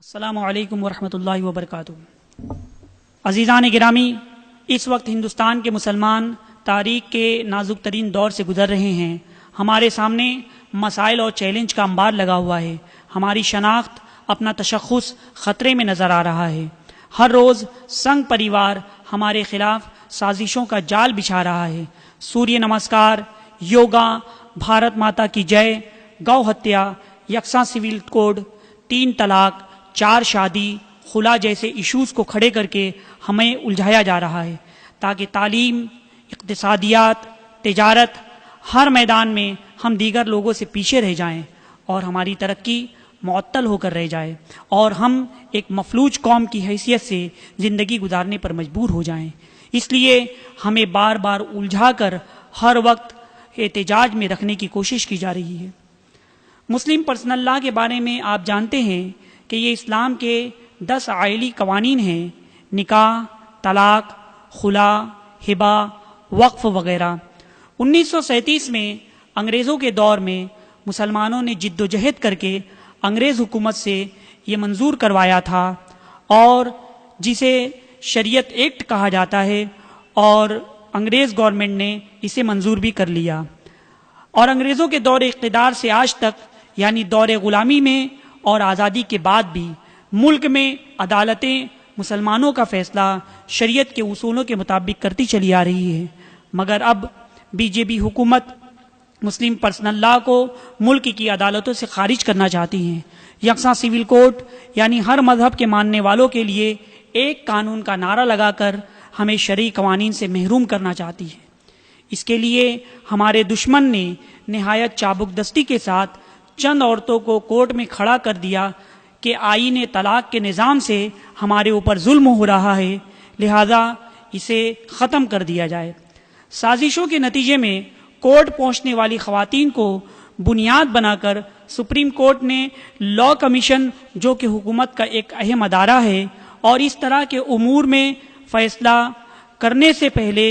السلام علیکم ورحمۃ اللہ وبرکاتہ۔ عزیزان گرامی، اس وقت ہندوستان کے مسلمان تاریخ کے نازک ترین دور سے گزر رہے ہیں۔ ہمارے سامنے مسائل اور چیلنج کا انبار لگا ہوا ہے۔ ہماری شناخت، اپنا تشخص خطرے میں نظر آ رہا ہے۔ ہر روز سنگ پریوار ہمارے خلاف سازشوں کا جال بچھا رہا ہے۔ سوریہ نمسکار، یوگا، بھارت ماتا کی جے، گو ہتیا، یکساں سول کوڈ، 3 طلاق، 4 شادی، خلا جیسے ایشوز کو کھڑے کر کے ہمیں الجھایا جا رہا ہے تاکہ تعلیم، اقتصادیات، تجارت، ہر میدان میں ہم دیگر لوگوں سے پیچھے رہ جائیں اور ہماری ترقی معطل ہو کر رہ جائے اور ہم ایک مفلوج قوم کی حیثیت سے زندگی گزارنے پر مجبور ہو جائیں۔ اس لیے ہمیں بار بار الجھا کر ہر وقت احتجاج میں رکھنے کی کوشش کی جا رہی ہے۔ مسلم پرسنل لا کے بارے میں آپ جانتے ہیں کہ یہ اسلام کے 10 آئلی قوانین ہیں: نکاح، طلاق، خلا، ہبہ، وقف وغیرہ۔ 1937 میں انگریزوں کے دور میں مسلمانوں نے جد و جہد کر کے انگریز حکومت سے یہ منظور کروایا تھا اور جسے شریعت ایکٹ کہا جاتا ہے، اور انگریز گورنمنٹ نے اسے منظور بھی کر لیا۔ اور انگریزوں کے دور اقتدار سے آج تک، یعنی دور غلامی میں اور آزادی کے بعد بھی، ملک میں عدالتیں مسلمانوں کا فیصلہ شریعت کے اصولوں کے مطابق کرتی چلی آ رہی ہے، مگر اب بی جے پی حکومت مسلم پرسنل لا کو ملک کی عدالتوں سے خارج کرنا چاہتی ہیں۔ یکساں سول کوڈ، یعنی ہر مذہب کے ماننے والوں کے لیے ایک قانون کا نعرہ لگا کر ہمیں شرعی قوانین سے محروم کرنا چاہتی ہے۔ اس کے لیے ہمارے دشمن نے نہایت چابک دستی کے ساتھ چند عورتوں کو کورٹ میں کھڑا کر دیا کہ آئین طلاق کے نظام سے ہمارے اوپر ظلم ہو رہا ہے، لہذا اسے ختم کر دیا جائے۔ سازشوں کے نتیجے میں کورٹ پہنچنے والی خواتین کو بنیاد بنا کر سپریم کورٹ نے لا کمیشن، جو کہ حکومت کا ایک اہم ادارہ ہے اور اس طرح کے امور میں فیصلہ کرنے سے پہلے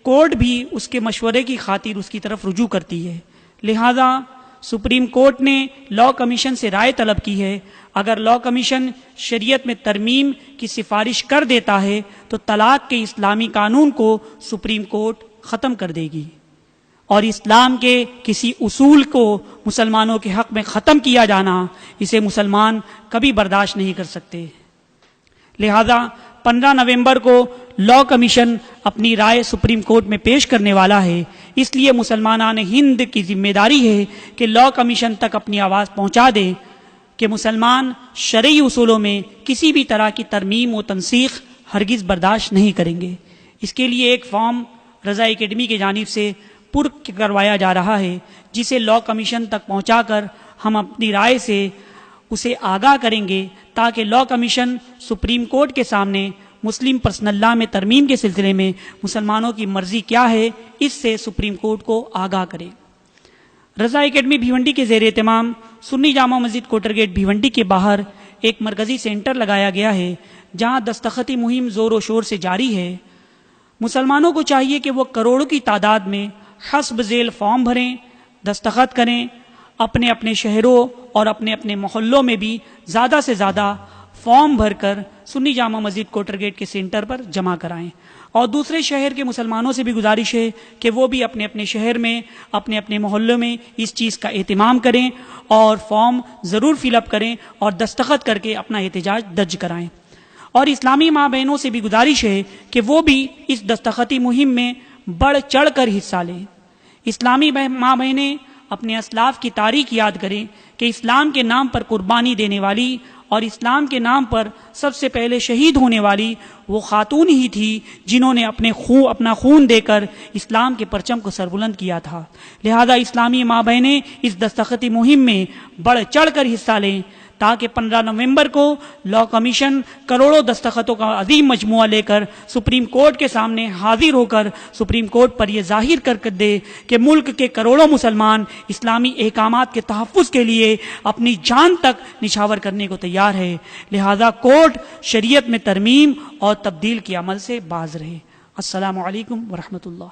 کورٹ بھی اس کے مشورے کی خاطر اس کی طرف رجوع کرتی ہے، لہذا سپریم کورٹ نے لا کمیشن سے رائے طلب کی ہے۔ اگر لا کمیشن شریعت میں ترمیم کی سفارش کر دیتا ہے تو طلاق کے اسلامی قانون کو سپریم کورٹ ختم کر دے گی، اور اسلام کے کسی اصول کو مسلمانوں کے حق میں ختم کیا جانا، اسے مسلمان کبھی برداشت نہیں کر سکتے۔ لہذا 15 نومبر کو لا کمیشن اپنی رائے سپریم کورٹ میں پیش کرنے والا ہے۔ اس لیے مسلمانان ہند کی ذمہ داری ہے کہ لا کمیشن تک اپنی آواز پہنچا دیں کہ مسلمان شرعی اصولوں میں کسی بھی طرح کی ترمیم و تنسیخ ہرگز برداشت نہیں کریں گے۔ اس کے لیے ایک فارم رضا اکیڈمی کی جانب سے پر کروایا جا رہا ہے، جسے لا کمیشن تک پہنچا کر ہم اپنی رائے سے اسے آگاہ کریں گے تاکہ لا کمیشن سپریم کورٹ کے سامنے مسلم پرسنل لا میں ترمیم کے سلسلے میں مسلمانوں کی مرضی کیا ہے، اس سے سپریم کورٹ کو آگاہ کرے۔ رضا اکیڈمی بھیونڈی کے زیر اہتمام سنی جامع مسجد کوٹر گیٹ بھیونڈی کے باہر ایک مرکزی سینٹر لگایا گیا ہے، جہاں دستخطی مہم زور و شور سے جاری ہے۔ مسلمانوں کو چاہیے کہ وہ کروڑوں کی تعداد میں حسب ذیل فارم بھریں، دستخط کریں، اپنے اپنے شہروں اور اپنے اپنے محلوں میں بھی زیادہ سے زیادہ فارم بھر کر سنی جامع مسجد کوٹر گیٹ کے سینٹر پر جمع کرائیں، اور دوسرے شہر کے مسلمانوں سے بھی گزارش ہے کہ وہ بھی اپنے اپنے شہر میں، اپنے اپنے محلوں میں اس چیز کا اہتمام کریں اور فارم ضرور فل اپ کریں اور دستخط کر کے اپنا احتجاج درج کرائیں۔ اور اسلامی ماں بہنوں سے بھی گزارش ہے کہ وہ بھی اس دستخطی مہم میں بڑھ چڑھ کر حصہ لیں۔ اسلامی ماں بہنیں اپنے اسلاف کی تاریخ یاد کریں کہ اسلام کے نام پر قربانی دینے والی اور اسلام کے نام پر سب سے پہلے شہید ہونے والی وہ خاتون ہی تھی جنہوں نے اپنا خون دے کر اسلام کے پرچم کو سربلند کیا تھا۔ لہذا اسلامی ماں بہنیں اس دستخطی مہم میں بڑھ چڑھ کر حصہ لیں تاکہ 15 نومبر کو لا کمیشن کروڑوں دستخطوں کا عظیم مجموعہ لے کر سپریم کورٹ کے سامنے حاضر ہو کر سپریم کورٹ پر یہ ظاہر کر دے کہ ملک کے کروڑوں مسلمان اسلامی احکامات کے تحفظ کے لیے اپنی جان تک نچھاور کرنے کو تیار ہے۔ لہذا کورٹ شریعت میں ترمیم اور تبدیل کے عمل سے باز رہے۔ السلام علیکم ورحمۃ اللہ۔